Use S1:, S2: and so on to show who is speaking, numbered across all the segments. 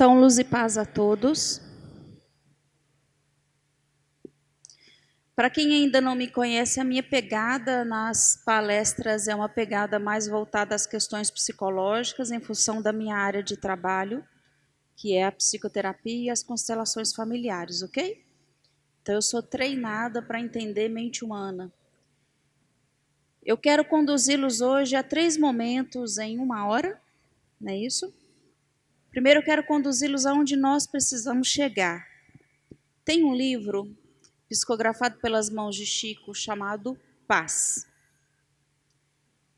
S1: Então, luz e paz a todos. Para quem ainda não me conhece, a minha pegada nas palestras é uma pegada mais voltada às questões psicológicas, em função da minha área de trabalho, que é a psicoterapia e as constelações familiares, ok? Então, eu sou treinada para entender mente humana. Eu quero conduzi-los hoje a 3 momentos em 1 hora, não é isso? Primeiro, eu quero conduzi-los aonde nós precisamos chegar. Tem um livro psicografado pelas mãos de Chico, chamado Paz.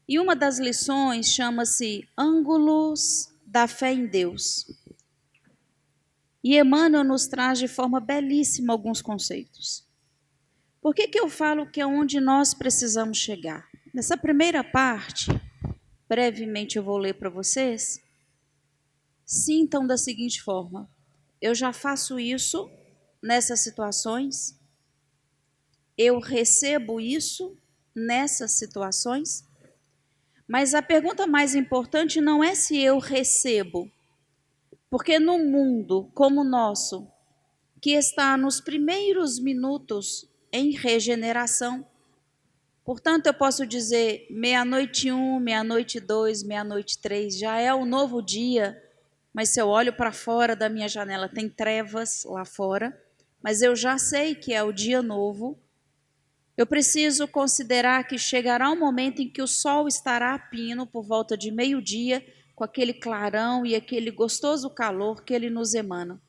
S1: E uma das lições chama-se Ângulos da Fé em Deus. E Emmanuel nos traz de forma belíssima alguns conceitos. Por que eu falo que é onde nós precisamos chegar? Nessa primeira parte, brevemente eu vou ler para vocês. Sintam da seguinte forma: eu já faço isso nessas situações, eu recebo isso nessas situações, mas a pergunta mais importante não é se eu recebo, porque num mundo como o nosso, que está nos primeiros minutos em regeneração, portanto eu posso dizer 00:01, 00:02, 00:03, já é o novo dia, mas se eu olho para fora da minha janela tem trevas lá fora, mas eu já sei que é o dia novo. Eu preciso considerar que chegará um momento em que o sol estará a pino por volta de 12:00, com aquele clarão e aquele gostoso calor que ele nos emana.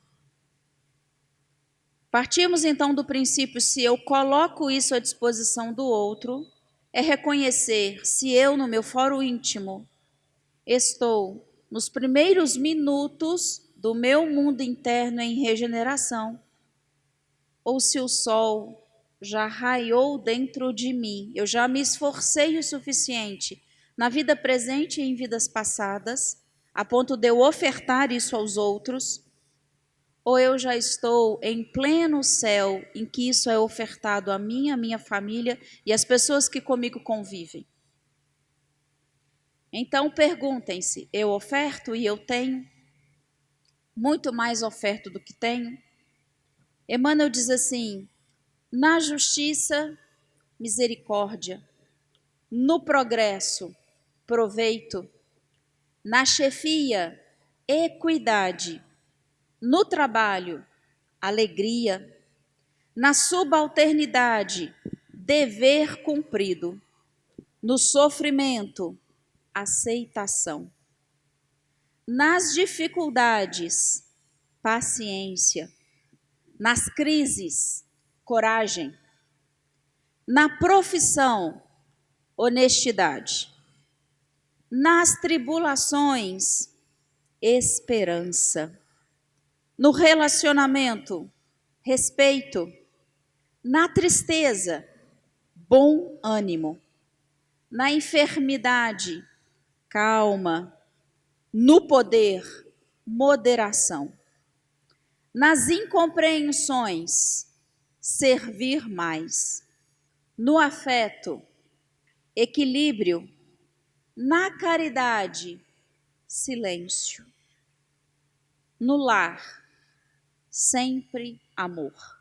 S1: Partimos então do princípio, se eu coloco isso à disposição do outro, é reconhecer se eu, no meu fórum íntimo, estou nos primeiros minutos do meu mundo interno em regeneração, ou se o sol já raiou dentro de mim, eu já me esforcei o suficiente na vida presente e em vidas passadas, a ponto de eu ofertar isso aos outros, ou eu já estou em pleno céu, em que isso é ofertado a mim, a minha família e as pessoas que comigo convivem. Então perguntem-se, eu oferto e eu tenho? Muito mais oferto do que tenho? Emmanuel diz assim: na justiça, misericórdia; no progresso, proveito; na chefia, equidade; no trabalho, alegria; na subalternidade, dever cumprido; no sofrimento, aceitação; nas dificuldades, paciência; nas crises, coragem; na profissão, honestidade; nas tribulações, esperança; no relacionamento, respeito; na tristeza, bom ânimo; na enfermidade, calma; no poder, moderação; nas incompreensões, servir mais; no afeto, equilíbrio; na caridade, silêncio; no lar, sempre amor.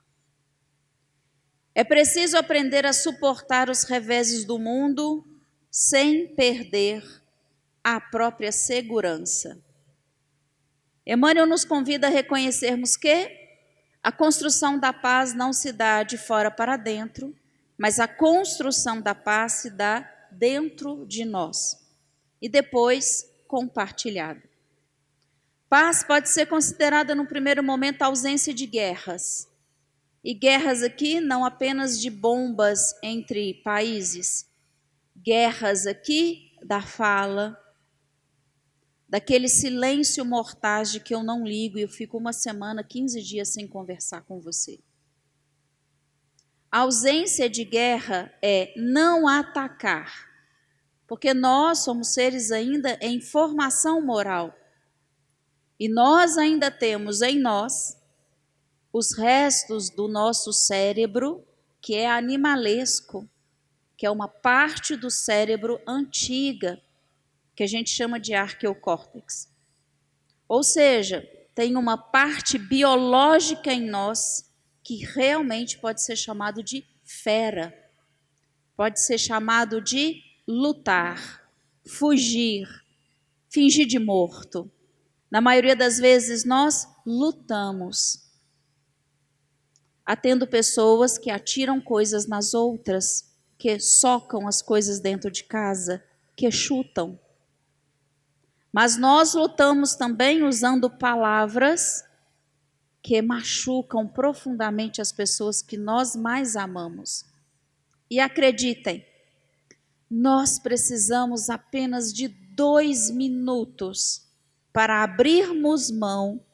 S1: É preciso aprender a suportar os reveses do mundo sem perder a própria segurança. Emmanuel nos convida a reconhecermos que a construção da paz não se dá de fora para dentro, mas a construção da paz se dá dentro de nós e depois compartilhada. Paz pode ser considerada no primeiro momento a ausência de guerras. E guerras aqui não apenas de bombas entre países, guerras aqui da fala, daquele silêncio mortaz de que eu não ligo e eu fico 1 semana, 15 dias sem conversar com você. A ausência de guerra é não atacar, porque nós somos seres ainda em formação moral. E nós ainda temos em nós os restos do nosso cérebro, que é animalesco, que é uma parte do cérebro antiga, que a gente chama de arqueocórtex. Ou seja, tem uma parte biológica em nós que realmente pode ser chamado de fera, pode ser chamado de lutar, fugir, fingir de morto. Na maioria das vezes nós lutamos, atendo pessoas que atiram coisas nas outras, que socam as coisas dentro de casa, que chutam. Mas nós lutamos também usando palavras que machucam profundamente as pessoas que nós mais amamos. E acreditem, nós precisamos apenas de 2 minutos para abrirmos mão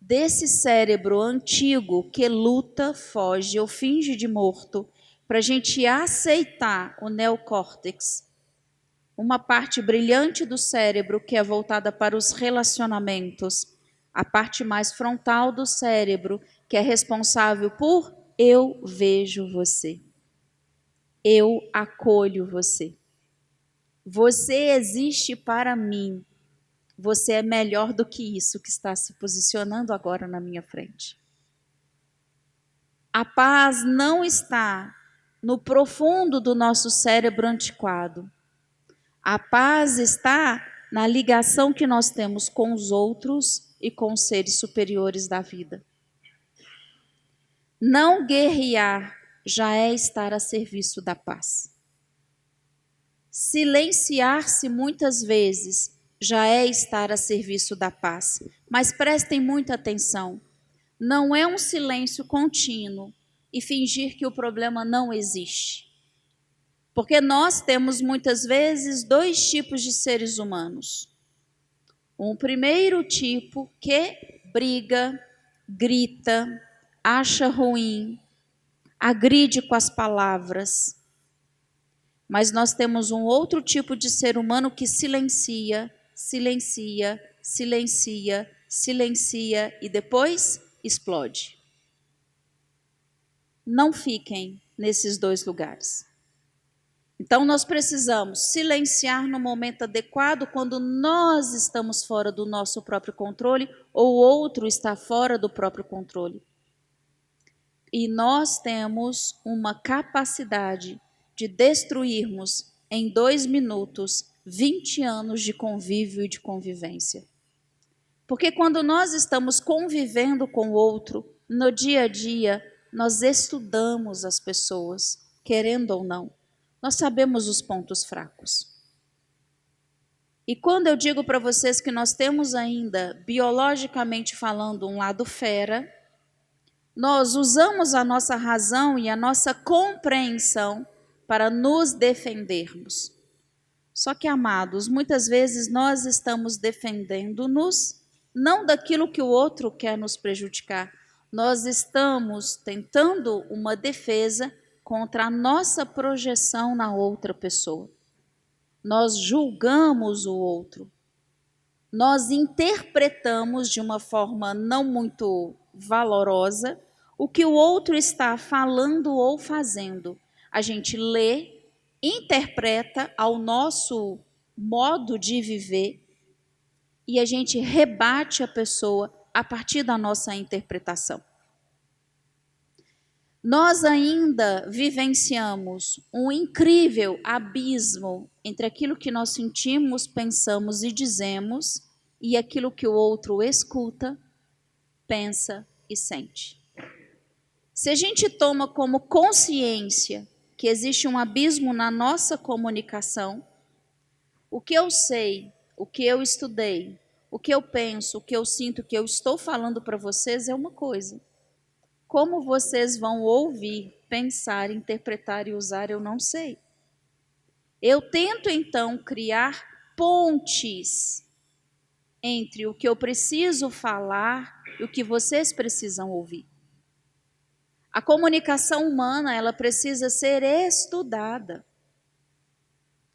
S1: desse cérebro antigo que luta, foge ou finge de morto, para a gente aceitar o neocórtex, uma parte brilhante do cérebro que é voltada para os relacionamentos, a parte mais frontal do cérebro que é responsável por eu vejo você, eu acolho você, você existe para mim, você é melhor do que isso que está se posicionando agora na minha frente. A paz não está no profundo do nosso cérebro antiquado. A paz está na ligação que nós temos com os outros e com os seres superiores da vida. Não guerrear já é estar a serviço da paz. Silenciar-se muitas vezes já é estar a serviço da paz. Mas prestem muita atenção. Não é um silêncio contínuo e fingir que o problema não existe. Porque nós temos muitas vezes 2 tipos de seres humanos. Um primeiro tipo que briga, grita, acha ruim, agride com as palavras. Mas nós temos um outro tipo de ser humano que silencia, silencia, silencia, silencia e depois explode. Não fiquem nesses 2 lugares. Então nós precisamos silenciar no momento adequado quando nós estamos fora do nosso próprio controle ou o outro está fora do próprio controle. E nós temos uma capacidade de destruirmos em 2 minutos 20 anos de convívio e de convivência. Porque quando nós estamos convivendo com o outro, no dia a dia, nós estudamos as pessoas, querendo ou não. Nós sabemos os pontos fracos. E quando eu digo para vocês que nós temos ainda, biologicamente falando, um lado fera, nós usamos a nossa razão e a nossa compreensão para nos defendermos. Só que, amados, muitas vezes nós estamos defendendo-nos não daquilo que o outro quer nos prejudicar. Nós estamos tentando uma defesa contra a nossa projeção na outra pessoa. Nós julgamos o outro. Nós interpretamos de uma forma não muito valorosa o que o outro está falando ou fazendo. A gente lê, interpreta ao nosso modo de viver e a gente rebate a pessoa a partir da nossa interpretação. Nós ainda vivenciamos um incrível abismo entre aquilo que nós sentimos, pensamos e dizemos e aquilo que o outro escuta, pensa e sente. Se a gente toma como consciência que existe um abismo na nossa comunicação, o que eu sei, o que eu estudei, o que eu penso, o que eu sinto, o que eu estou falando para vocês é uma coisa. Como vocês vão ouvir, pensar, interpretar e usar, eu não sei. Eu tento então criar pontes entre o que eu preciso falar e o que vocês precisam ouvir. A comunicação humana, ela precisa ser estudada.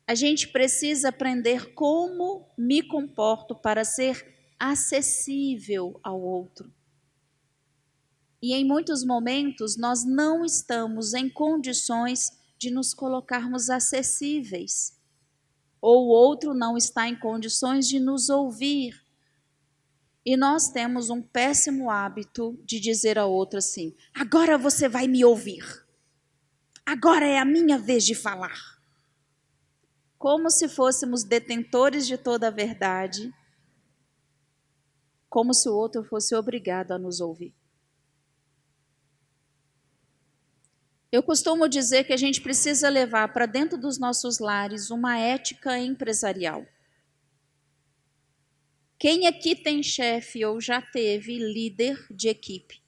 S1: A gente precisa aprender como me comporto para ser acessível ao outro. E em muitos momentos nós não estamos em condições de nos colocarmos acessíveis. Ou o outro não está em condições de nos ouvir. E nós temos um péssimo hábito de dizer ao outro assim: agora você vai me ouvir. Agora é a minha vez de falar. Como se fôssemos detentores de toda a verdade, como se o outro fosse obrigado a nos ouvir. Eu costumo dizer que a gente precisa levar para dentro dos nossos lares uma ética empresarial. Quem aqui tem chefe ou já teve líder de equipe?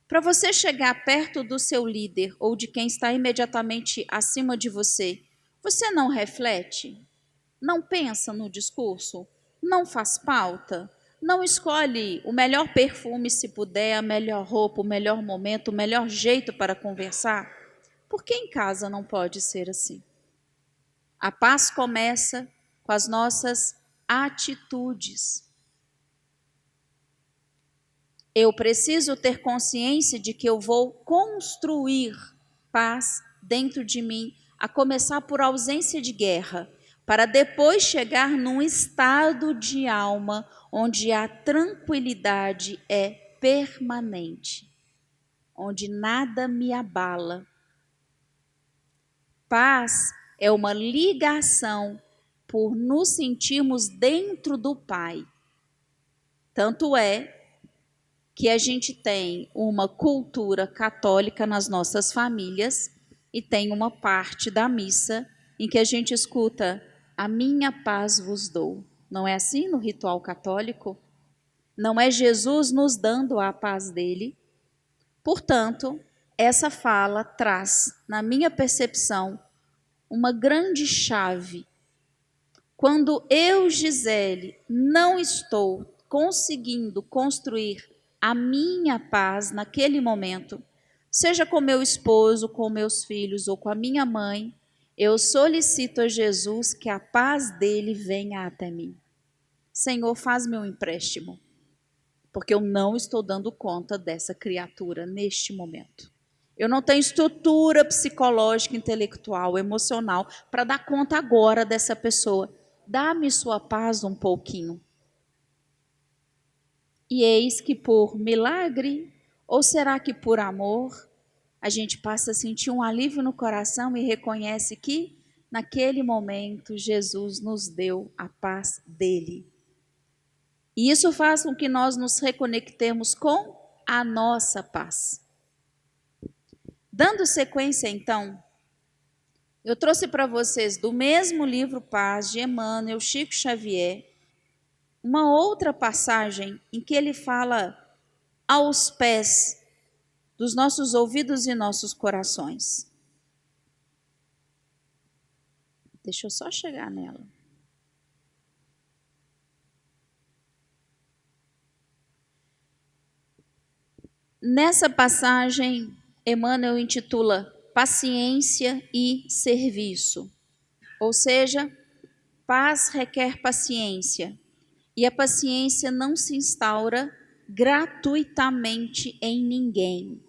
S1: Para você chegar perto do seu líder ou de quem está imediatamente acima de você, você não reflete? Não pensa no discurso? Não faz pauta? Não escolhe o melhor perfume, se puder, a melhor roupa, o melhor momento, o melhor jeito para conversar? Por que em casa não pode ser assim? A paz começa com as nossas atitudes. Eu preciso ter consciência de que eu vou construir paz dentro de mim, a começar por ausência de guerra, para depois chegar num estado de alma onde a tranquilidade é permanente, onde nada me abala. Paz é uma ligação por nos sentirmos dentro do Pai. Tanto é que a gente tem uma cultura católica nas nossas famílias e tem uma parte da missa em que a gente escuta: a minha paz vos dou. Não é assim no ritual católico? Não é Jesus nos dando a paz dele? Portanto, essa fala traz, na minha percepção, uma grande chave. Quando eu, Gisele, não estou conseguindo construir a minha paz naquele momento, seja com meu esposo, com meus filhos ou com a minha mãe, eu solicito a Jesus que a paz dele venha até mim. Senhor, faz meu empréstimo, porque eu não estou dando conta dessa criatura neste momento. Eu não tenho estrutura psicológica, intelectual, emocional para dar conta agora dessa pessoa. Dá-me sua paz um pouquinho. E eis que por milagre, ou será que por amor, a gente passa a sentir um alívio no coração e reconhece que, naquele momento, Jesus nos deu a paz dele. E isso faz com que nós nos reconectemos com a nossa paz. Dando sequência, então, eu trouxe para vocês do mesmo livro Paz, de Emmanuel, Chico Xavier, uma outra passagem em que ele fala aos pés dos nossos ouvidos e nossos corações. Deixa eu só chegar nela. Nessa passagem, Emmanuel intitula Paciência e Serviço. Ou seja, paz requer paciência. E a paciência não se instaura gratuitamente em ninguém.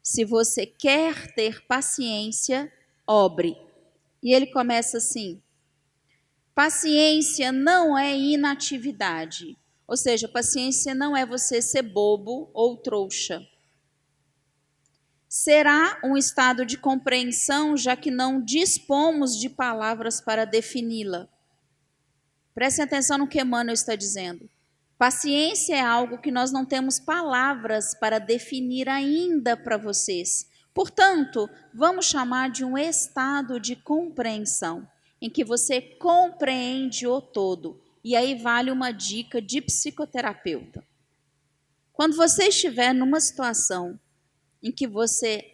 S1: Se você quer ter paciência, obre. E ele começa assim: paciência não é inatividade. Ou seja, paciência não é você ser bobo ou trouxa. Será um estado de compreensão, já que não dispomos de palavras para defini-la. Prestem atenção no que Emmanuel está dizendo. Paciência é algo que nós não temos palavras para definir ainda para vocês. Portanto, vamos chamar de um estado de compreensão, em que você compreende o todo. E aí vale uma dica de psicoterapeuta. Quando você estiver numa situação em que você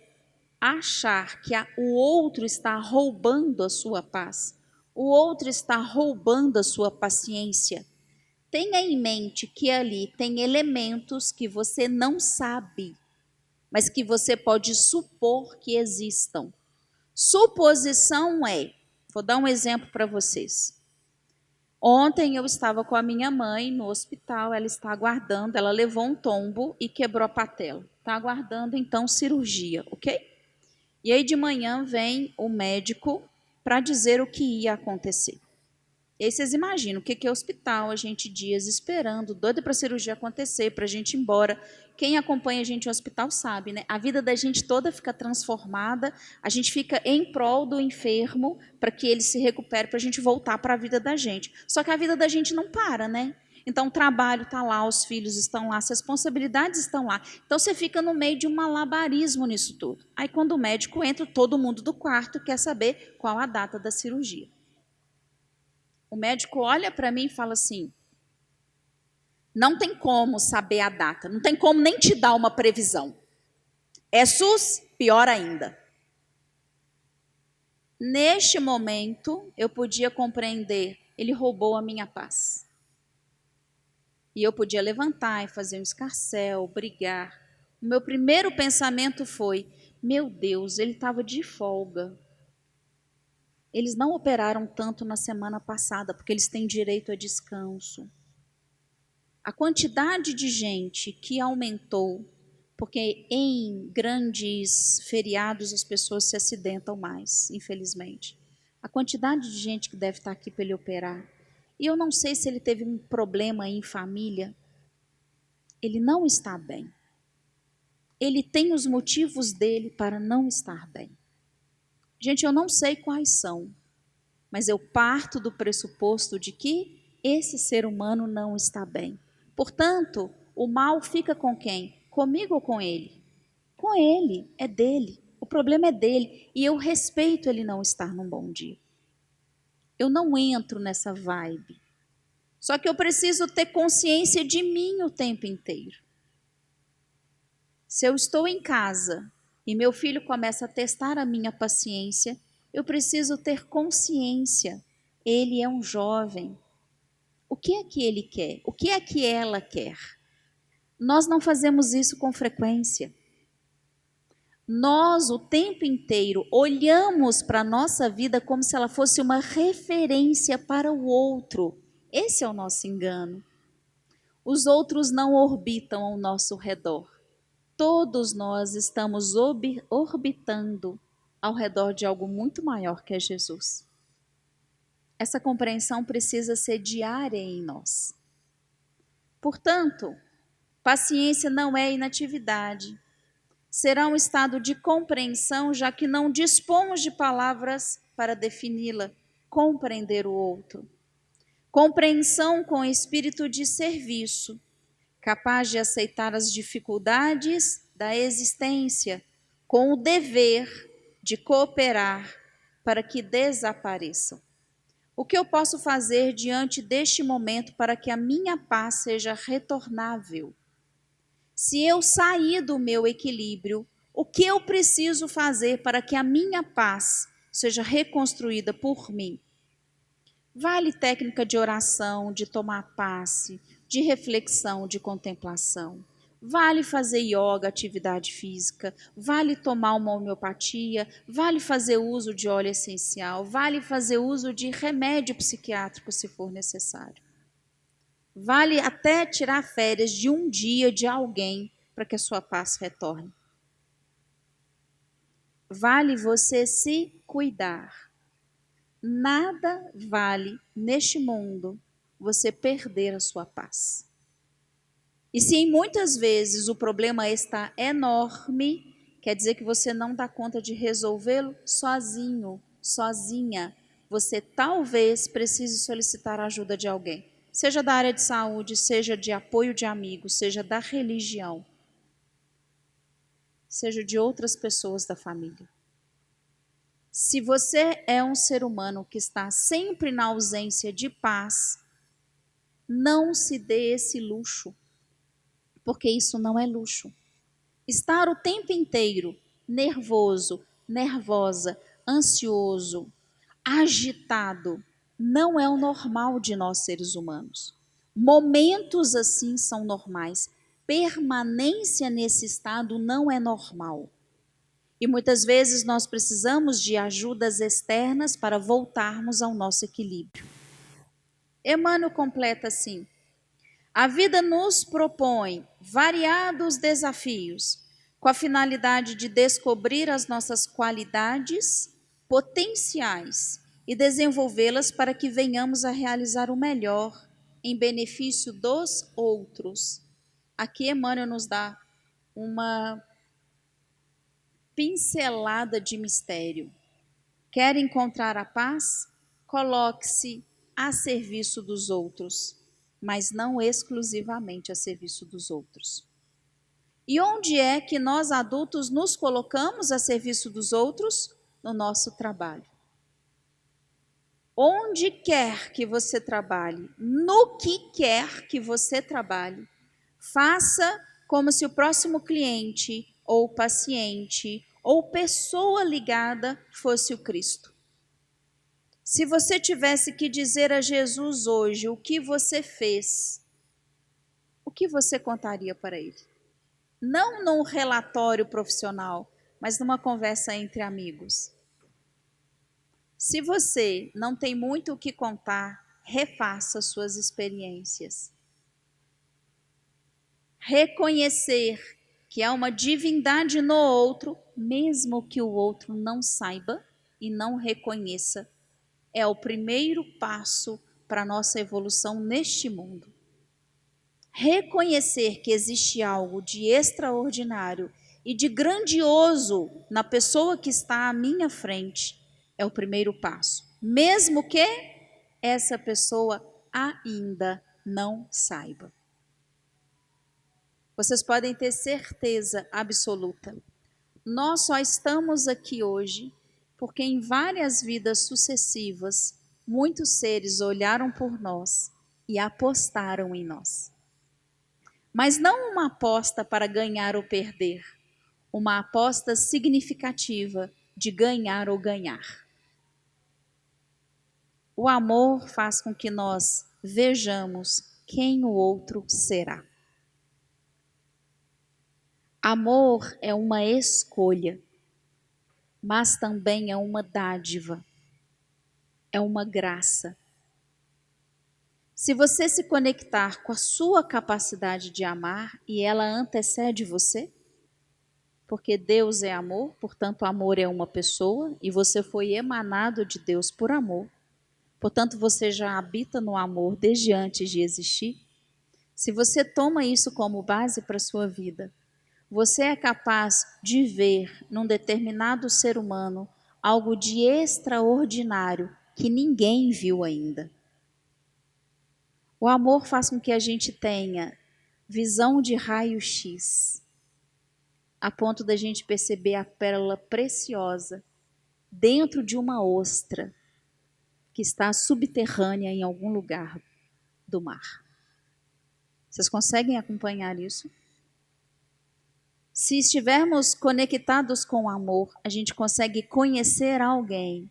S1: achar que o outro está roubando a sua paz, o outro está roubando a sua paciência, tenha em mente que ali tem elementos que você não sabe, mas que você pode supor que existam. Suposição é, vou dar um exemplo para vocês. Ontem eu estava com a minha mãe no hospital, ela está aguardando, ela levou um tombo e quebrou a patela. Está aguardando então cirurgia, ok? E aí de manhã vem o médico para dizer o que ia acontecer. E aí vocês imaginam o que é hospital, a gente dias esperando, doida para a cirurgia acontecer, para a gente ir embora. Quem acompanha a gente no hospital sabe, né? A vida da gente toda fica transformada, a gente fica em prol do enfermo para que ele se recupere, para a gente voltar para a vida da gente. Só que a vida da gente não para, né? Então o trabalho está lá, os filhos estão lá, as responsabilidades estão lá. Então você fica no meio de um malabarismo nisso tudo. Aí quando o médico entra, todo mundo do quarto quer saber qual a data da cirurgia. O médico olha para mim e fala assim: não tem como saber a data, não tem como nem te dar uma previsão. É SUS? Pior ainda. Neste momento, eu podia compreender, ele roubou a minha paz. E eu podia levantar e fazer um escarcéu, brigar. O meu primeiro pensamento foi: meu Deus, ele estava de folga. Eles não operaram tanto na semana passada, porque eles têm direito a descanso. A quantidade de gente que aumentou, porque em grandes feriados as pessoas se acidentam mais, infelizmente. A quantidade de gente que deve estar aqui para ele operar. E eu não sei se ele teve um problema em família. Ele não está bem. Ele tem os motivos dele para não estar bem. Gente, eu não sei quais são, mas eu parto do pressuposto de que esse ser humano não está bem. Portanto, o mal fica com quem? Comigo ou com ele? Com ele, é dele. O problema é dele e eu respeito ele não estar num bom dia. Eu não entro nessa vibe. Só que eu preciso ter consciência de mim o tempo inteiro. Se eu estou em casa e meu filho começa a testar a minha paciência, eu preciso ter consciência. Ele é um jovem. O que é que ele quer? O que é que ela quer? Nós não fazemos isso com frequência. Nós, o tempo inteiro, olhamos para a nossa vida como se ela fosse uma referência para o outro. Esse é o nosso engano. Os outros não orbitam ao nosso redor. Todos nós estamos orbitando ao redor de algo muito maior que é Jesus. Essa compreensão precisa ser diária em nós. Portanto, paciência não é inatividade. Será um estado de compreensão, já que não dispomos de palavras para defini-la, compreender o outro. Compreensão com espírito de serviço, capaz de aceitar as dificuldades da existência, com o dever de cooperar para que desapareçam. O que eu posso fazer diante deste momento para que a minha paz seja retornável? Se eu sair do meu equilíbrio, o que eu preciso fazer para que a minha paz seja reconstruída por mim? Vale técnica de oração, de tomar passe, de reflexão, de contemplação. Vale fazer yoga, atividade física, vale tomar uma homeopatia, vale fazer uso de óleo essencial, vale fazer uso de remédio psiquiátrico se for necessário. Vale até tirar férias de um dia de alguém para que a sua paz retorne. Vale você se cuidar. Nada vale neste mundo você perder a sua paz. E se muitas vezes o problema está enorme, quer dizer que você não dá conta de resolvê-lo sozinho, sozinha. Você talvez precise solicitar a ajuda de alguém. Seja da área de saúde, seja de apoio de amigos, seja da religião, seja de outras pessoas da família. Se você é um ser humano que está sempre na ausência de paz, não se dê esse luxo, porque isso não é luxo. Estar o tempo inteiro nervoso, nervosa, ansioso, agitado, não é o normal de nós seres humanos. Momentos assim são normais. Permanência nesse estado não é normal. E muitas vezes nós precisamos de ajudas externas para voltarmos ao nosso equilíbrio. Emmanuel completa assim: a vida nos propõe variados desafios, com a finalidade de descobrir as nossas qualidades potenciais e desenvolvê-las para que venhamos a realizar o melhor em benefício dos outros. Aqui Emmanuel nos dá uma pincelada de mistério. Quer encontrar a paz? Coloque-se a serviço dos outros, mas não exclusivamente a serviço dos outros. E onde é que nós adultos nos colocamos a serviço dos outros? No nosso trabalho. Onde quer que você trabalhe, no que quer que você trabalhe, faça como se o próximo cliente, ou paciente, ou pessoa ligada fosse o Cristo. Se você tivesse que dizer a Jesus hoje o que você fez, o que você contaria para ele? Não num relatório profissional, mas numa conversa entre amigos. Se você não tem muito o que contar, refaça suas experiências. Reconhecer que há uma divindade no outro, mesmo que o outro não saiba e não reconheça, é o primeiro passo para a nossa evolução neste mundo. Reconhecer que existe algo de extraordinário e de grandioso na pessoa que está à minha frente é o primeiro passo, mesmo que essa pessoa ainda não saiba. Vocês podem ter certeza absoluta, nós só estamos aqui hoje porque em várias vidas sucessivas, muitos seres olharam por nós e apostaram em nós. Mas não uma aposta para ganhar ou perder, uma aposta significativa de ganhar ou ganhar. O amor faz com que nós vejamos quem o outro será. Amor é uma escolha, mas também é uma dádiva, é uma graça. Se você se conectar com a sua capacidade de amar e ela antecede você, porque Deus é amor, portanto amor é uma pessoa e você foi emanado de Deus por amor, portanto você já habita no amor desde antes de existir. Se você toma isso como base para a sua vida, você é capaz de ver num determinado ser humano algo de extraordinário que ninguém viu ainda. O amor faz com que a gente tenha visão de raio-x, a ponto da gente perceber a pérola preciosa dentro de uma ostra que está subterrânea em algum lugar do mar. Vocês conseguem acompanhar isso? Se estivermos conectados com o amor, a gente consegue conhecer alguém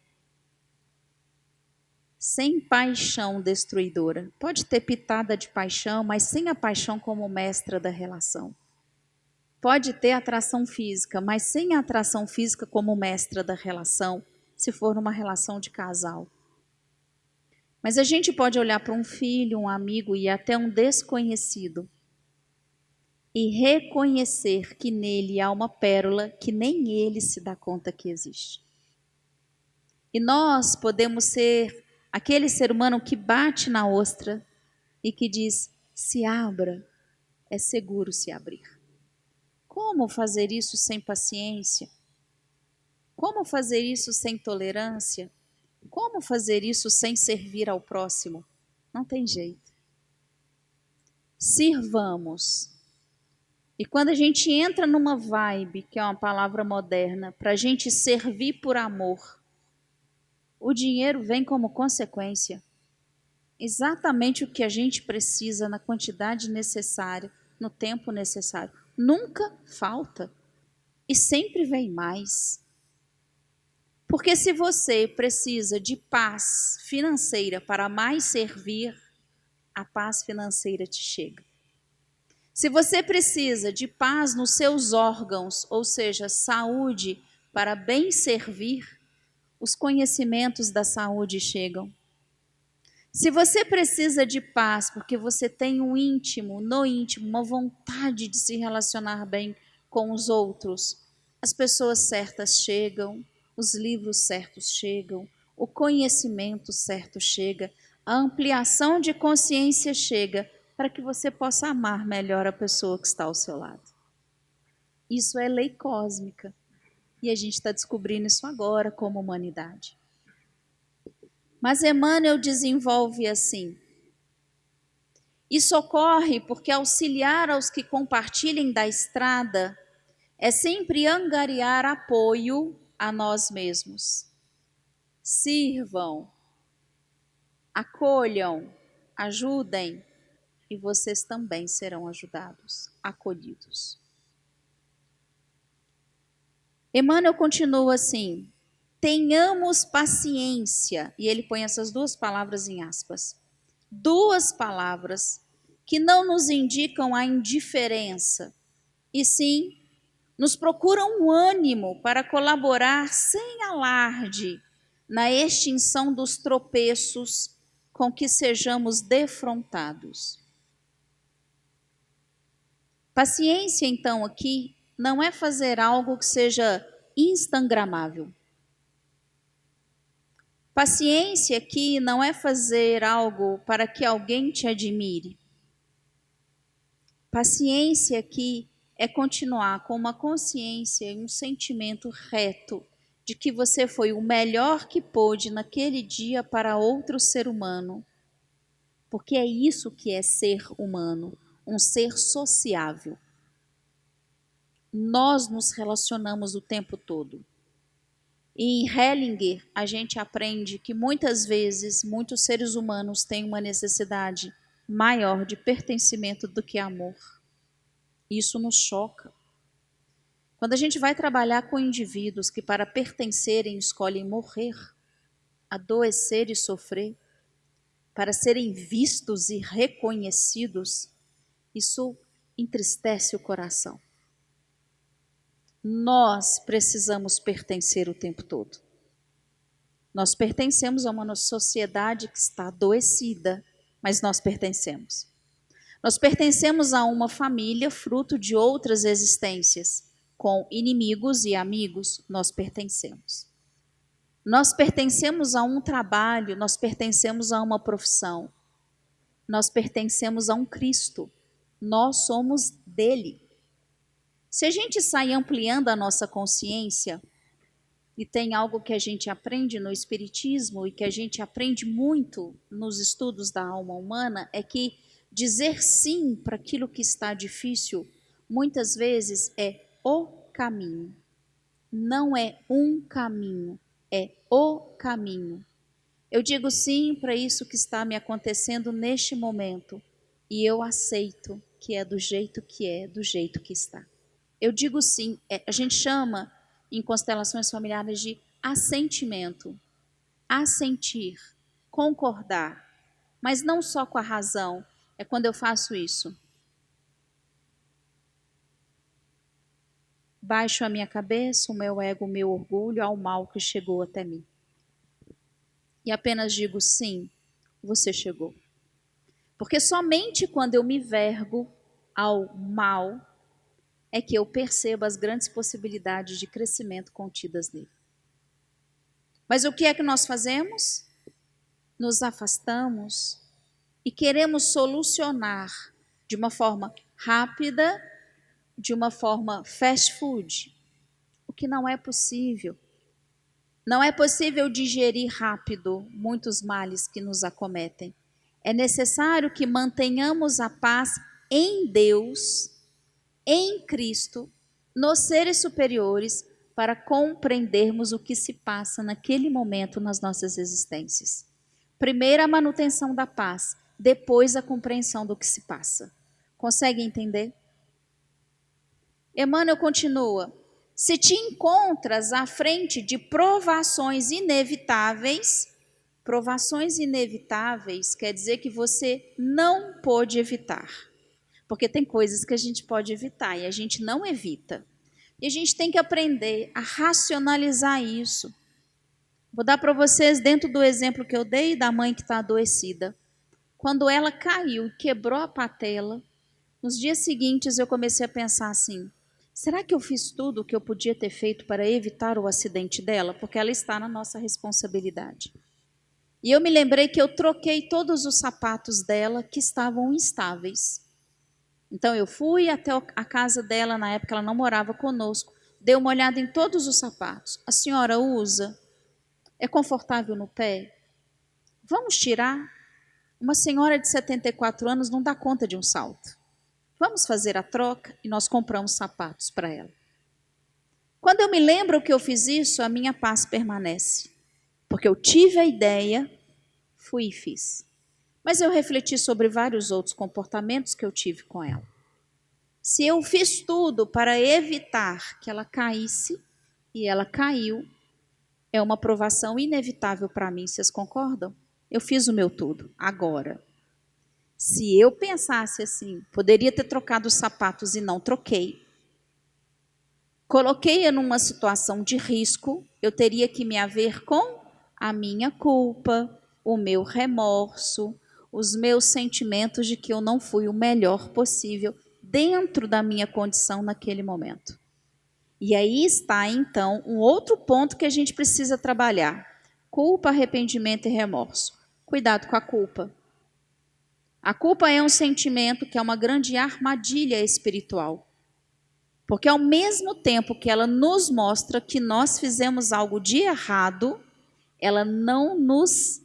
S1: sem paixão destruidora. Pode ter pitada de paixão, mas sem a paixão como mestra da relação. Pode ter atração física, mas sem a atração física como mestra da relação, se for numa relação de casal. Mas a gente pode olhar para um filho, um amigo e até um desconhecido e reconhecer que nele há uma pérola que nem ele se dá conta que existe. E nós podemos ser aquele ser humano que bate na ostra e que diz: se abra, é seguro se abrir. Como fazer isso sem paciência? Como fazer isso sem tolerância? Como fazer isso sem servir ao próximo? Não tem jeito. Sirvamos. E quando a gente entra numa vibe, que é uma palavra moderna, para a gente servir por amor, o dinheiro vem como consequência. Exatamente o que a gente precisa na quantidade necessária, no tempo necessário. Nunca falta. E sempre vem mais. Porque se você precisa de paz financeira para mais servir, a paz financeira te chega. Se você precisa de paz nos seus órgãos, ou seja, saúde para bem servir, os conhecimentos da saúde chegam. Se você precisa de paz porque você tem um íntimo, no íntimo, uma vontade de se relacionar bem com os outros, as pessoas certas chegam, os livros certos chegam, o conhecimento certo chega, a ampliação de consciência chega para que você possa amar melhor a pessoa que está ao seu lado. Isso é lei cósmica e a gente está descobrindo isso agora como humanidade. Mas Emmanuel desenvolve assim: isso ocorre porque auxiliar aos que compartilhem da estrada é sempre angariar apoio a nós mesmos. Sirvam, acolham, ajudem, e vocês também serão ajudados, acolhidos. Emmanuel continua assim: tenhamos paciência, e ele põe essas duas palavras em aspas. Duas palavras que não nos indicam a indiferença, e sim nos procuram um ânimo para colaborar sem alarde na extinção dos tropeços com que sejamos defrontados. Paciência, então, aqui não é fazer algo que seja instagramável. Paciência aqui não é fazer algo para que alguém te admire. Paciência aqui é continuar com uma consciência e um sentimento reto de que você foi o melhor que pôde naquele dia para outro ser humano. Porque é isso que é ser humano, um ser sociável. Nós nos relacionamos o tempo todo. E em Hellinger, a gente aprende que muitas vezes, muitos seres humanos têm uma necessidade maior de pertencimento do que amor. Isso nos choca. Quando a gente vai trabalhar com indivíduos que para pertencerem escolhem morrer, adoecer e sofrer, para serem vistos e reconhecidos, isso entristece o coração. Nós precisamos pertencer o tempo todo. Nós pertencemos a uma sociedade que está adoecida, mas nós pertencemos. Nós pertencemos a uma família fruto de outras existências, com inimigos e amigos, nós pertencemos. Nós pertencemos a um trabalho, nós pertencemos a uma profissão, nós pertencemos a um Cristo, nós somos dele. Se a gente sai ampliando a nossa consciência, e tem algo que a gente aprende no Espiritismo e que a gente aprende muito nos estudos da alma humana, é que dizer sim para aquilo que está difícil, muitas vezes é o caminho. Não é um caminho, é o caminho. Eu digo sim para isso que está me acontecendo neste momento, e eu aceito que é do jeito que é, do jeito que está. Eu digo sim, a gente chama em constelações familiares de assentimento. Assentir, concordar, mas não só com a razão, é quando eu faço isso. Baixo a minha cabeça, o meu ego, o meu orgulho ao mal que chegou até mim. E apenas digo sim, você chegou. Porque somente quando eu me vergo ao mal é que eu percebo as grandes possibilidades de crescimento contidas nele. Mas o que é que nós fazemos? Nos afastamos e queremos solucionar de uma forma rápida, de uma forma fast food, o que não é possível. Não é possível digerir rápido muitos males que nos acometem. É necessário que mantenhamos a paz em Deus, em Cristo, nos seres superiores, para compreendermos o que se passa naquele momento nas nossas existências. Primeiro a manutenção da paz, depois a compreensão do que se passa. Consegue entender? Emmanuel continua: se te encontras à frente de provações inevitáveis quer dizer que você não pôde evitar. Porque tem coisas que a gente pode evitar e a gente não evita. E a gente tem que aprender a racionalizar isso. Vou dar para vocês, dentro do exemplo que eu dei da mãe que está adoecida. Quando ela caiu e quebrou a patela, nos dias seguintes eu comecei a pensar assim: Será que eu fiz tudo o que eu podia ter feito para evitar o acidente dela? Porque ela está na nossa responsabilidade. E eu me lembrei que eu troquei todos os sapatos dela que estavam instáveis. Então eu fui até a casa dela, na época ela não morava conosco, dei uma olhada em todos os sapatos. A senhora usa? É confortável no pé? Vamos tirar? Uma senhora de 74 anos não dá conta de um salto. Vamos fazer a troca e nós compramos sapatos para ela. Quando eu me lembro que eu fiz isso, a minha paz permanece. Porque eu tive a ideia, fui e fiz. Mas eu refleti sobre vários outros comportamentos que eu tive com ela. Se eu fiz tudo para evitar que ela caísse, e ela caiu, é uma provação inevitável para mim, vocês concordam? Eu fiz o meu tudo. Agora, se eu pensasse assim, poderia ter trocado os sapatos e não troquei, coloquei-a numa situação de risco, eu teria que me haver com a minha culpa, o meu remorso, os meus sentimentos de que eu não fui o melhor possível dentro da minha condição naquele momento. E aí está, então, um outro ponto que a gente precisa trabalhar. Culpa, arrependimento e remorso. Cuidado com a culpa. A culpa é um sentimento que é uma grande armadilha espiritual. Porque ao mesmo tempo que ela nos mostra que nós fizemos algo de errado, ela não nos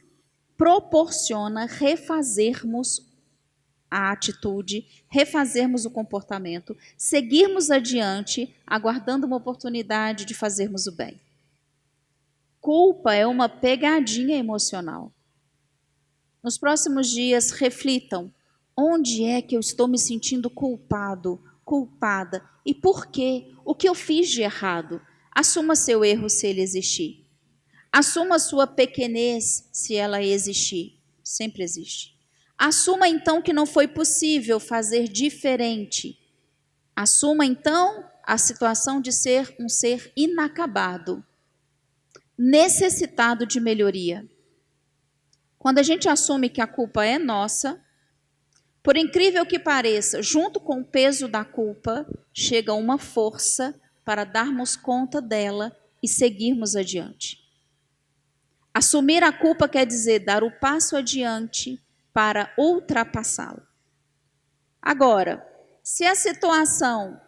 S1: proporciona refazermos a atitude, refazermos o comportamento, seguirmos adiante, aguardando uma oportunidade de fazermos o bem. Culpa é uma pegadinha emocional. Nos próximos dias, reflitam: onde é que eu estou me sentindo culpado, culpada? E por quê? O que eu fiz de errado? Assuma seu erro se ele existir. Assuma sua pequenez se ela existir. Sempre existe. Assuma então que não foi possível fazer diferente. Assuma então a situação de ser um ser inacabado, necessitado de melhoria. Quando a gente assume que a culpa é nossa, por incrível que pareça, junto com o peso da culpa, chega uma força para darmos conta dela e seguirmos adiante. Assumir a culpa quer dizer dar o passo adiante para ultrapassá-la. Agora, se a situação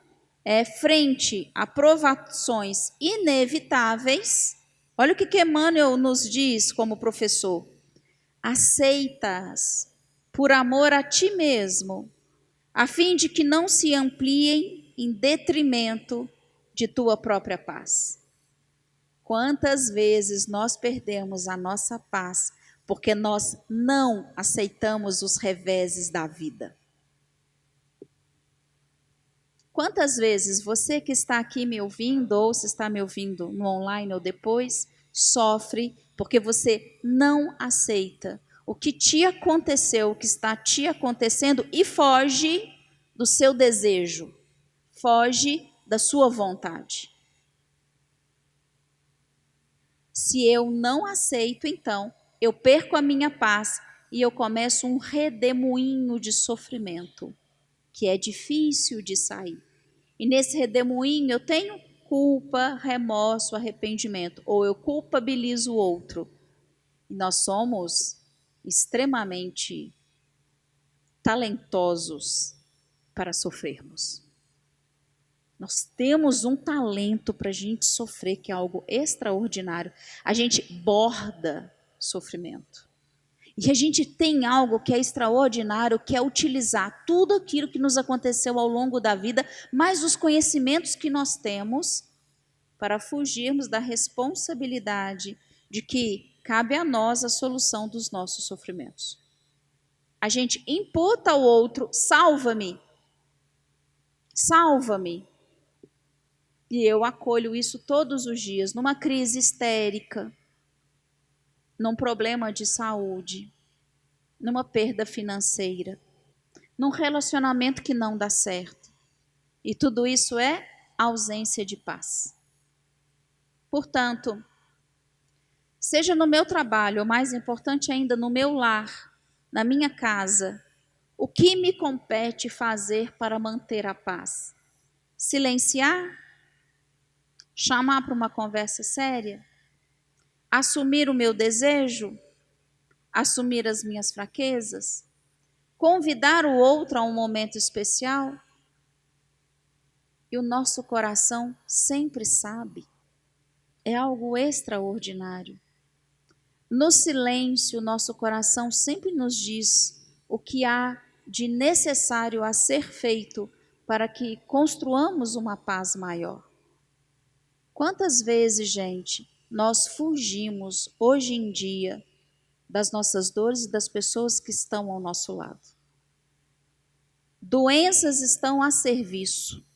S1: é frente a provações inevitáveis, olha o que Emmanuel nos diz como professor: aceita-as por amor a ti mesmo, a fim de que não se ampliem em detrimento de tua própria paz. Quantas vezes nós perdemos a nossa paz porque nós não aceitamos os reveses da vida? Quantas vezes você que está aqui me ouvindo, ou se está me ouvindo no online ou depois, sofre porque você não aceita o que te aconteceu, o que está te acontecendo e foge do seu desejo, foge da sua vontade. Se eu não aceito, então, eu perco a minha paz e eu começo um redemoinho de sofrimento, que é difícil de sair. E nesse redemoinho eu tenho culpa, remorso, arrependimento, ou eu culpabilizo o outro. E nós somos extremamente talentosos para sofrermos. Nós temos um talento para a gente sofrer, que é algo extraordinário. A gente borda sofrimento. E a gente tem algo que é extraordinário, que é utilizar tudo aquilo que nos aconteceu ao longo da vida, mais os conhecimentos que nós temos, para fugirmos da responsabilidade de que cabe a nós a solução dos nossos sofrimentos. A gente imputa ao outro: salva-me, salva-me. E eu acolho isso todos os dias, numa crise histérica, num problema de saúde, numa perda financeira, num relacionamento que não dá certo. E tudo isso é ausência de paz. Portanto, seja no meu trabalho, ou mais importante ainda, no meu lar, na minha casa, o que me compete fazer para manter a paz? Silenciar? Chamar para uma conversa séria? Assumir o meu desejo? Assumir as minhas fraquezas? Convidar o outro a um momento especial? E o nosso coração sempre sabe. É algo extraordinário. No silêncio, nosso coração sempre nos diz o que há de necessário a ser feito para que construamos uma paz maior. Quantas vezes, gente, nós fugimos hoje em dia das nossas dores e das pessoas que estão ao nosso lado? Doenças estão a serviço.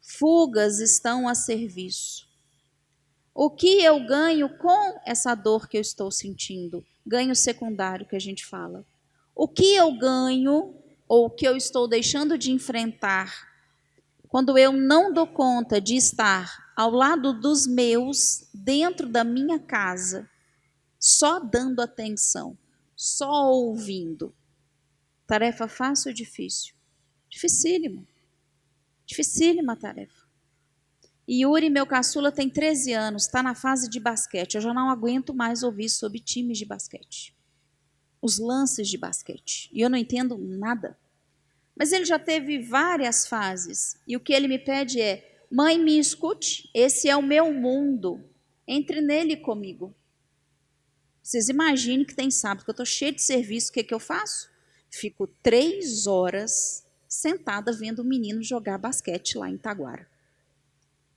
S1: Fugas estão a serviço. O que eu ganho com essa dor que eu estou sentindo? Ganho secundário que a gente fala. O que eu ganho ou o que eu estou deixando de enfrentar quando eu não dou conta de estar ao lado dos meus, dentro da minha casa, só dando atenção, só ouvindo? Tarefa fácil ou difícil? Dificílima. Dificílima tarefa. E Yuri, meu caçula, tem 13 anos, está na fase de basquete. Eu já não aguento mais ouvir sobre times de basquete. Os lances de basquete. E eu não entendo nada. Mas ele já teve várias fases. E o que ele me pede é: mãe, me escute, esse é o meu mundo. Entre nele e comigo. Vocês imaginem que tem sábado que eu estou cheia de serviço, o que eu faço? Fico 3 horas sentada vendo o menino jogar basquete lá em Taguara.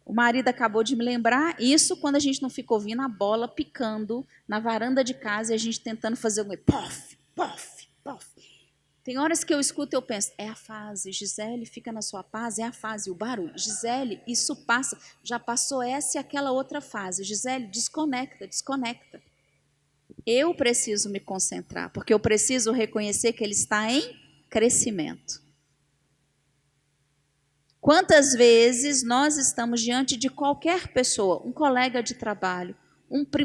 S1: O marido acabou de me lembrar, isso quando a gente não fica ouvindo a bola picando na varanda de casa e a gente tentando fazer um pof, pof, pof. Tem horas que eu escuto e eu penso, é a fase, Gisele, fica na sua paz, é a fase, o barulho. Gisele, isso passa, já passou essa e aquela outra fase. Gisele, desconecta, desconecta. Eu preciso me concentrar, porque eu preciso reconhecer que ele está em crescimento. Quantas vezes nós estamos diante de qualquer pessoa, um colega de trabalho,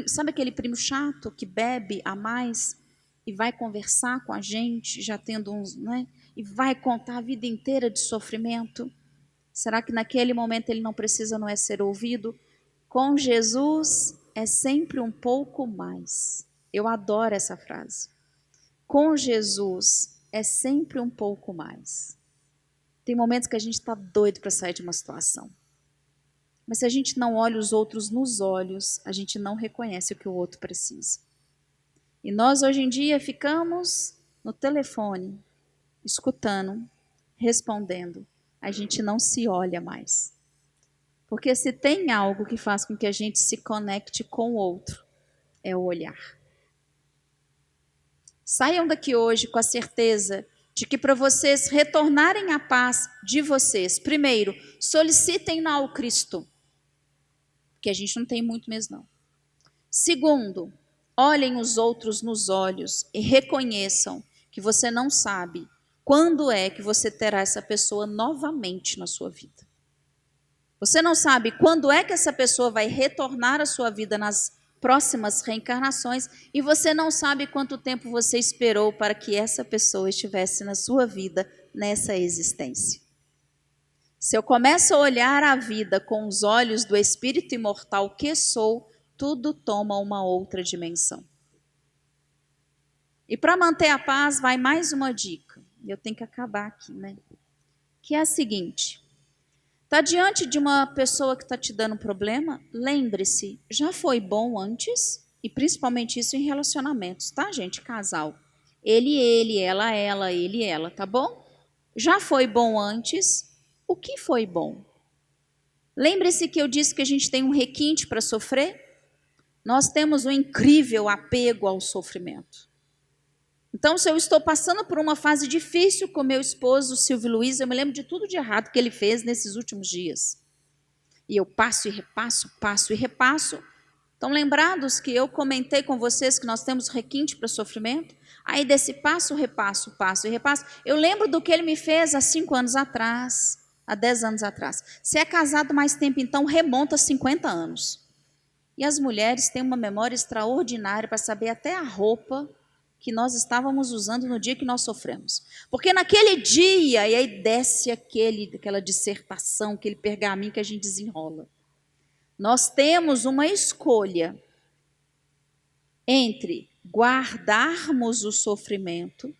S1: sabe aquele primo chato que bebe a mais e vai conversar com a gente, já tendo uns, né? E vai contar a vida inteira de sofrimento? Será que naquele momento ele não precisa, não é, ser ouvido? Com Jesus é sempre um pouco mais. Eu adoro essa frase. Com Jesus é sempre um pouco mais. Tem momentos que a gente está doido para sair de uma situação. Mas se a gente não olha os outros nos olhos, a gente não reconhece o que o outro precisa. E nós hoje em dia ficamos no telefone, escutando, respondendo. A gente não se olha mais. Porque se tem algo que faz com que a gente se conecte com o outro, é o olhar. Saiam daqui hoje com a certeza de que para vocês retornarem à paz de vocês, primeiro, solicitem-na ao Cristo, que a gente não tem muito mesmo não. Segundo, olhem os outros nos olhos e reconheçam que você não sabe quando é que você terá essa pessoa novamente na sua vida. Você não sabe quando é que essa pessoa vai retornar à sua vida nas próximas reencarnações, e você não sabe quanto tempo você esperou para que essa pessoa estivesse na sua vida nessa existência. Se eu começo a olhar a vida com os olhos do espírito imortal que sou, tudo toma uma outra dimensão. E para manter a paz, vai mais uma dica. Eu tenho que acabar aqui, né? Que é a seguinte: está diante de uma pessoa que está te dando um problema? Lembre-se, já foi bom antes? E principalmente isso em relacionamentos, tá, gente? Casal. Ele, ela, ele, ela, tá bom? Já foi bom antes? O que foi bom? Lembre-se que eu disse que a gente tem um requinte para sofrer? Nós temos um incrível apego ao sofrimento. Então, se eu estou passando por uma fase difícil com meu esposo, Silvio Luiz, eu me lembro de tudo de errado que ele fez nesses últimos dias. E eu passo e repasso, passo e repasso. Estão lembrados que eu comentei com vocês que nós temos requinte para sofrimento? Aí desse passo, repasso, passo e repasso, eu lembro do que ele me fez há 5 anos atrás, há 10 anos atrás. Se é casado mais tempo, então remonta 50 anos. E as mulheres têm uma memória extraordinária para saber até a roupa que nós estávamos usando no dia que nós sofremos. Porque naquele dia, e aí desce aquela dissertação, aquele pergaminho que a gente desenrola. Nós temos uma escolha entre guardarmos o sofrimento,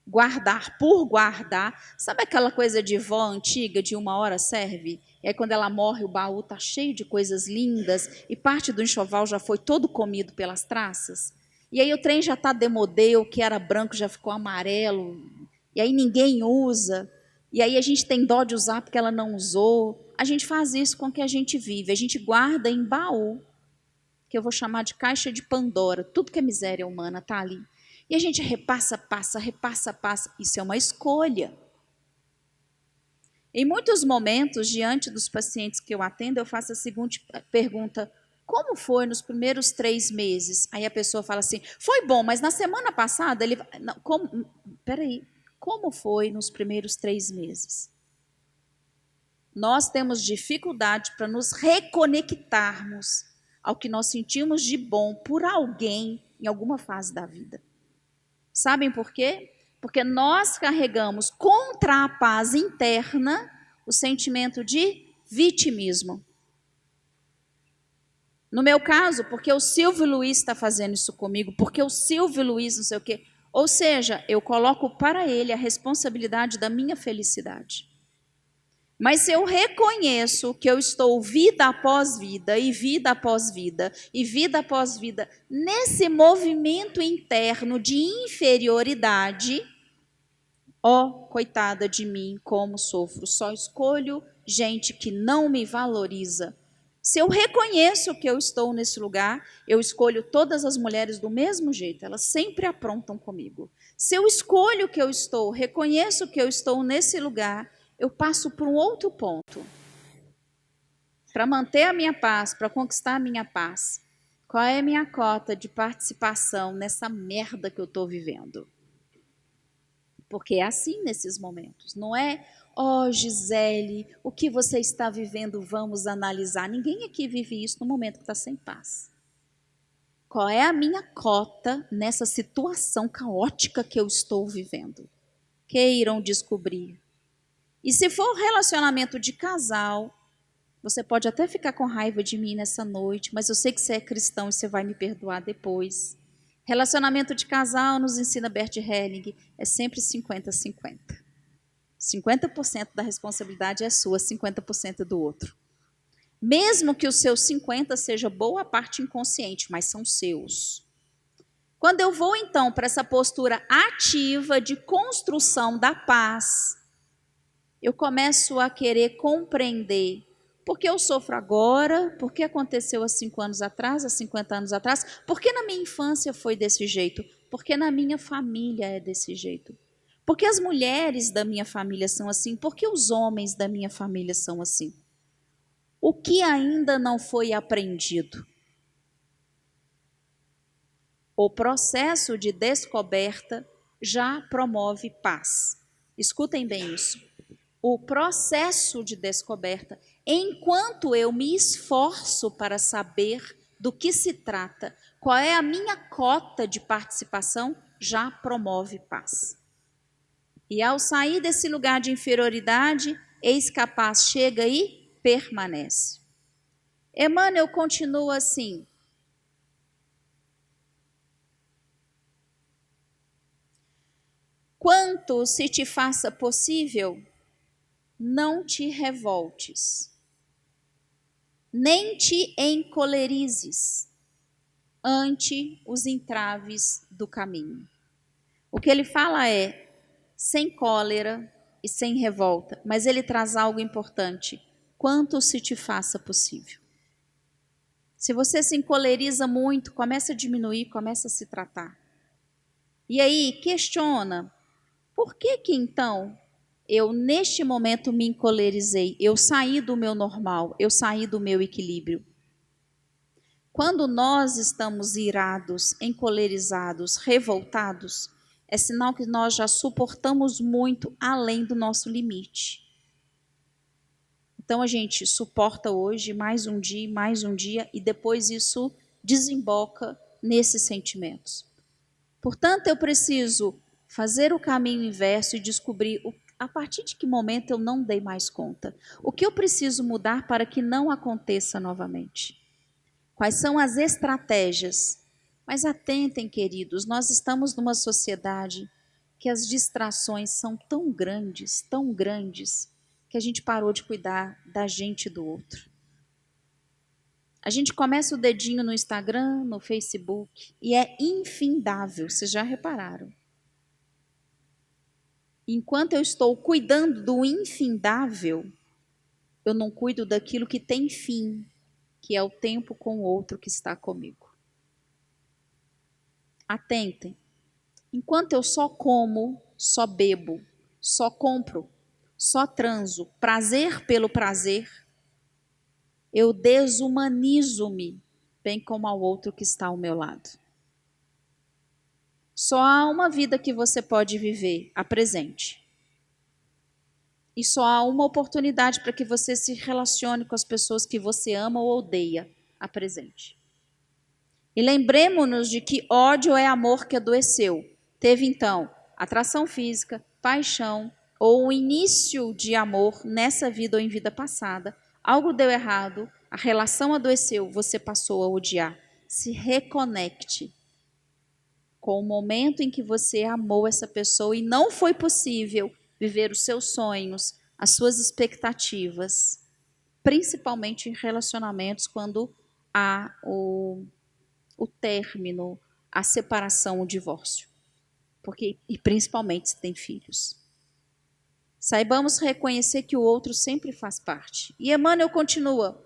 S1: guardar por guardar. Sabe aquela coisa de vó antiga, de 1 hora serve? E aí quando ela morre, o baú está cheio de coisas lindas e parte do enxoval já foi todo comido pelas traças. E aí o trem já está demodê, o que era branco já ficou amarelo. E aí ninguém usa. E aí a gente tem dó de usar porque ela não usou. A gente faz isso com o que a gente vive. A gente guarda em baú, que eu vou chamar de caixa de Pandora. Tudo que é miséria humana está ali. E a gente repassa, passa, repassa, passa. Isso é uma escolha. Em muitos momentos, diante dos pacientes que eu atendo, eu faço a seguinte pergunta: como foi nos primeiros 3 meses? Aí a pessoa fala assim: foi bom, mas na semana passada ele. Não, peraí, como foi nos primeiros 3 meses? Nós temos dificuldade para nos reconectarmos ao que nós sentimos de bom por alguém em alguma fase da vida. Sabem por quê? Porque nós carregamos contra a paz interna o sentimento de vitimismo. No meu caso, porque o Silvio Luiz está fazendo isso comigo, porque o Silvio Luiz não sei o quê. Ou seja, eu coloco para ele a responsabilidade da minha felicidade. Mas se eu reconheço que eu estou vida após vida, e vida após vida, e vida após vida, nesse movimento interno de inferioridade, coitada de mim, como sofro, só escolho gente que não me valoriza. Se eu reconheço que eu estou nesse lugar, eu escolho todas as mulheres do mesmo jeito, elas sempre aprontam comigo. Se eu escolho que eu estou, reconheço que eu estou nesse lugar, eu passo para um outro ponto. Para manter a minha paz, para conquistar a minha paz, qual é a minha cota de participação nessa merda que eu estou vivendo? Porque é assim nesses momentos, não é, Gisele, o que você está vivendo, vamos analisar. Ninguém aqui vive isso no momento que está sem paz. Qual é a minha cota nessa situação caótica que eu estou vivendo? Queiram descobrir. E se for relacionamento de casal, você pode até ficar com raiva de mim nessa noite, mas eu sei que você é cristão e você vai me perdoar depois. Relacionamento de casal, nos ensina Bert Helling, é sempre 50-50. 50% da responsabilidade é sua, 50% do outro. Mesmo que os seus 50 seja boa parte inconsciente, mas são seus. Quando eu vou então para essa postura ativa de construção da paz, eu começo a querer compreender por que eu sofro agora, por que aconteceu há 5 anos atrás, há 50 anos atrás, por que na minha infância foi desse jeito, por que na minha família é desse jeito, por que as mulheres da minha família são assim, por que os homens da minha família são assim. O que ainda não foi aprendido? O processo de descoberta já promove paz. Escutem bem isso. O processo de descoberta, enquanto eu me esforço para saber do que se trata, qual é a minha cota de participação, já promove paz. E ao sair desse lugar de inferioridade, eis que a paz chega e permanece. Emmanuel continua assim: quanto se te faça possível, não te revoltes, nem te encolerizes ante os entraves do caminho. O que ele fala é sem cólera e sem revolta, mas ele traz algo importante: quanto se te faça possível. Se você se encoleriza muito, começa a diminuir, começa a se tratar. E aí questiona, por que então eu neste momento me encolerizei, eu saí do meu normal, eu saí do meu equilíbrio? Quando nós estamos irados, encolerizados, revoltados, é sinal que nós já suportamos muito além do nosso limite. Então a gente suporta hoje mais um dia, e depois isso desemboca nesses sentimentos. Portanto, eu preciso fazer o caminho inverso e descobrir a partir de que momento eu não dei mais conta. O que eu preciso mudar para que não aconteça novamente? Quais são as estratégias? Mas atentem, queridos, nós estamos numa sociedade que as distrações são tão grandes, que a gente parou de cuidar da gente e do outro. A gente começa o dedinho no Instagram, no Facebook, e é infindável, vocês já repararam. Enquanto eu estou cuidando do infindável, eu não cuido daquilo que tem fim, que é o tempo com o outro que está comigo. Atentem. Enquanto eu só como, só bebo, só compro, só transo, prazer pelo prazer, eu desumanizo-me, bem como ao outro que está ao meu lado. Só há uma vida que você pode viver, a presente. E só há uma oportunidade para que você se relacione com as pessoas que você ama ou odeia, a presente. E lembremos-nos de que ódio é amor que adoeceu. Teve então atração física, paixão ou o início de amor nessa vida ou em vida passada. Algo deu errado, a relação adoeceu, você passou a odiar. Se reconecte com o momento em que você amou essa pessoa e não foi possível viver os seus sonhos, as suas expectativas, principalmente em relacionamentos quando há o término, a separação, o divórcio. E principalmente se tem filhos. Saibamos reconhecer que o outro sempre faz parte. E Emmanuel continua: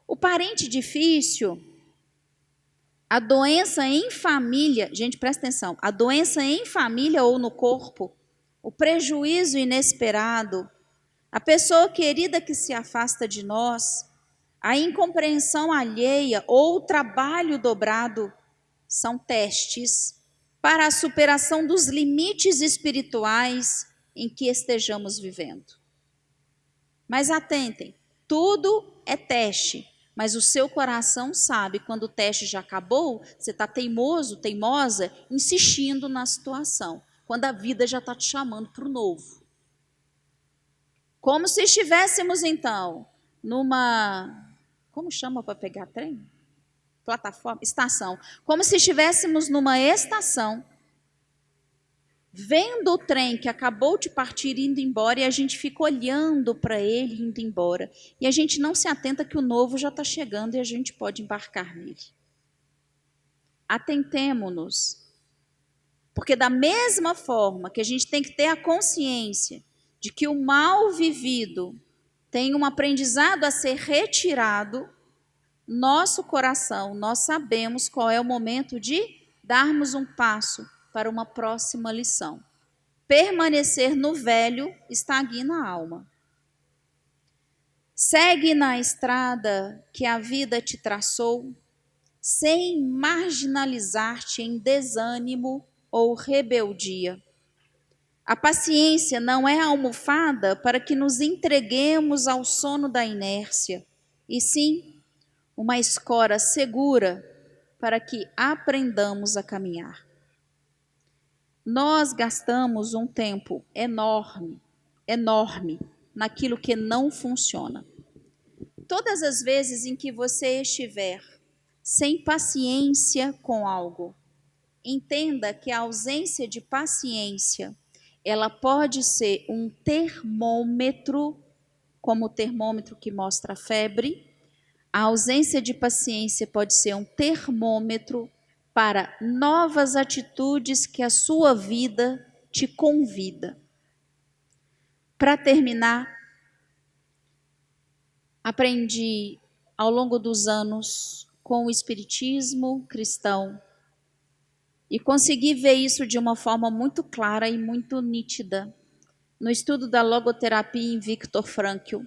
S1: o parente difícil, a doença em família, gente, presta atenção, a doença em família ou no corpo, o prejuízo inesperado, a pessoa querida que se afasta de nós, a incompreensão alheia ou o trabalho dobrado são testes para a superação dos limites espirituais em que estejamos vivendo. Mas atentem, tudo é teste, mas o seu coração sabe quando o teste já acabou, você está teimoso, teimosa, insistindo na situação, quando a vida já está te chamando para o novo. Como se estivéssemos então numa, como chama para pegar trem? Plataforma, estação. Como se estivéssemos numa estação, vendo o trem que acabou de partir indo embora e a gente fica olhando para ele indo embora. E a gente não se atenta que o novo já está chegando e a gente pode embarcar nele. Atentemo-nos. Porque da mesma forma que a gente tem que ter a consciência de que o mal vivido tem um aprendizado a ser retirado, nosso coração, nós sabemos qual é o momento de darmos um passo para uma próxima lição. Permanecer no velho estagna a alma. Segue na estrada que a vida te traçou, sem marginalizar-te em desânimo ou rebeldia. A paciência não é almofada para que nos entreguemos ao sono da inércia, e sim uma escora segura para que aprendamos a caminhar. Nós gastamos um tempo enorme naquilo que não funciona. Todas as vezes em que você estiver sem paciência com algo, entenda que a ausência de paciência, ela pode ser um termômetro, como o termômetro que mostra a febre. A ausência de paciência pode ser um termômetro para novas atitudes que a sua vida te convida. Para terminar, aprendi ao longo dos anos com o espiritismo cristão e consegui ver isso de uma forma muito clara e muito nítida no estudo da logoterapia em Viktor Frankl,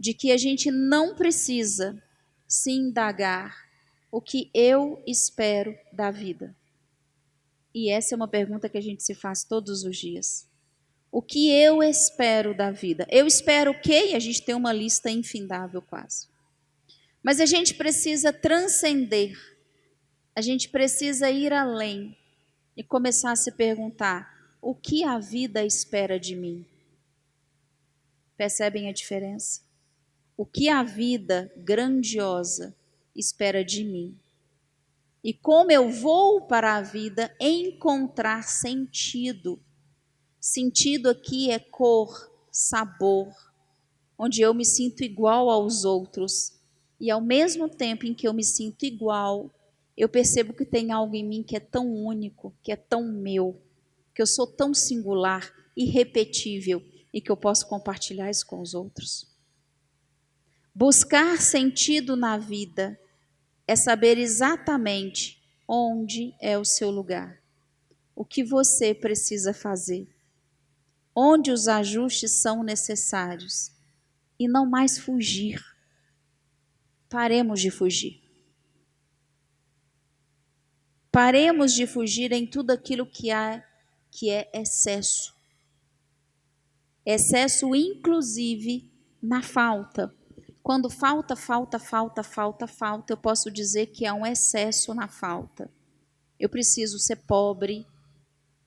S1: de que a gente não precisa se indagar o que eu espero da vida. E essa é uma pergunta que a gente se faz todos os dias. O que eu espero da vida? Eu espero o quê? E a gente tem uma lista infindável quase. Mas a gente precisa transcender. A gente precisa ir além. e começar a se perguntar: o que a vida espera de mim? Percebem a diferença? O que a vida grandiosa espera de mim? E como eu vou para a vida encontrar sentido. Sentido aqui é cor, sabor, onde eu me sinto igual aos outros. E ao mesmo tempo em que eu me sinto igual, eu percebo que tem algo em mim que é tão único, que é tão meu, que eu sou tão singular, irrepetível e que eu posso compartilhar isso com os outros. Buscar sentido na vida é saber exatamente onde é o seu lugar, o que você precisa fazer, onde os ajustes são necessários e não mais fugir. Paremos de fugir. Paremos de fugir em tudo aquilo que é excesso. Excesso, inclusive, na falta. Quando falta, eu posso dizer que há um excesso na falta. Eu preciso ser pobre,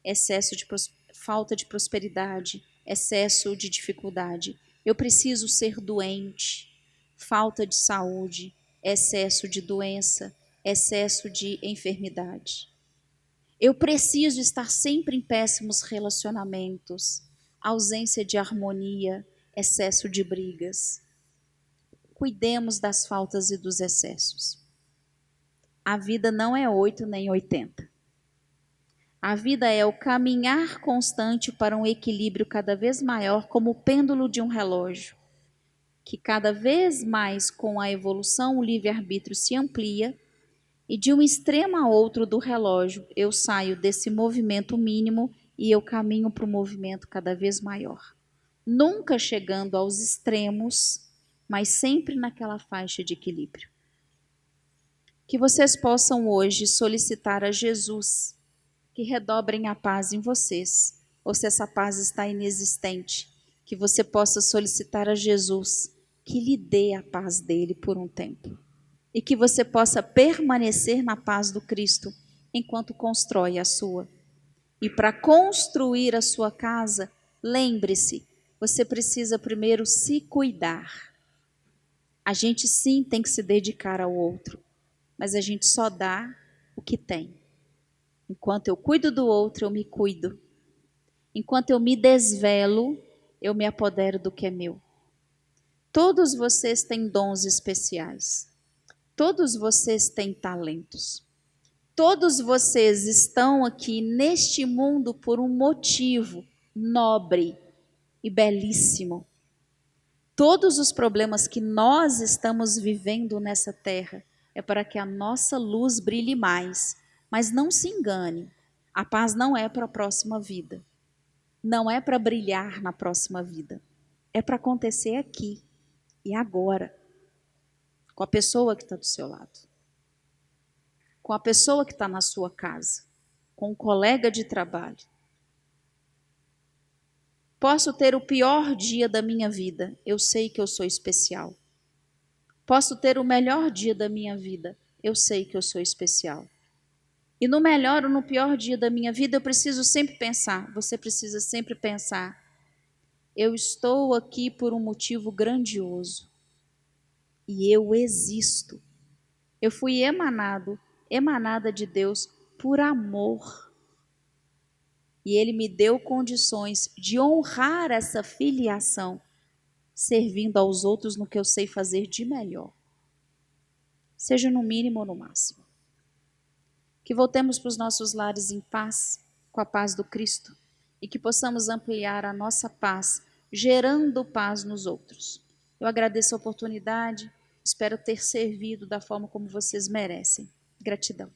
S1: excesso de falta de prosperidade, excesso de dificuldade. Eu preciso ser doente, falta de saúde, excesso de doença, excesso de enfermidade. Eu preciso estar sempre em péssimos relacionamentos, ausência de harmonia, excesso de brigas. Cuidemos das faltas e dos excessos. A vida não é 8 nem 80. A vida é o caminhar constante para um equilíbrio cada vez maior, como o pêndulo de um relógio, que cada vez mais com a evolução o livre-arbítrio se amplia e de um extremo a outro do relógio eu saio desse movimento mínimo e eu caminho para um movimento cada vez maior. Nunca chegando aos extremos, mas sempre naquela faixa de equilíbrio. Que vocês possam hoje solicitar a Jesus que redobrem a paz em vocês, ou se essa paz está inexistente, que você possa solicitar a Jesus que lhe dê a paz dele por um tempo. E que você possa permanecer na paz do Cristo enquanto constrói a sua. E para construir a sua casa, lembre-se, você precisa primeiro se cuidar. A gente sim tem que se dedicar ao outro, mas a gente só dá o que tem. Enquanto eu cuido do outro, eu me cuido. Enquanto eu me desvelo, eu me apodero do que é meu. Todos vocês têm dons especiais. Todos vocês têm talentos. Todos vocês estão aqui neste mundo por um motivo nobre e belíssimo. Todos os problemas que nós estamos vivendo nessa terra é para que a nossa luz brilhe mais. Mas não se engane, a paz não é para a próxima vida. Não é para brilhar na próxima vida. É para acontecer aqui e agora. Com a pessoa que está do seu lado. Com a pessoa que está na sua casa. Com o colega de trabalho. Posso ter o pior dia da minha vida. Eu sei que eu sou especial. Posso ter o melhor dia da minha vida. Eu sei que eu sou especial. E no melhor ou no pior dia da minha vida, eu preciso sempre pensar, você precisa sempre pensar, eu estou aqui por um motivo grandioso. E eu existo. Eu fui emanada de Deus por amor. E Ele me deu condições de honrar essa filiação, servindo aos outros no que eu sei fazer de melhor. Seja no mínimo ou no máximo. Que voltemos para os nossos lares em paz, com a paz do Cristo, e que possamos ampliar a nossa paz, gerando paz nos outros. Eu agradeço a oportunidade, espero ter servido da forma como vocês merecem. Gratidão.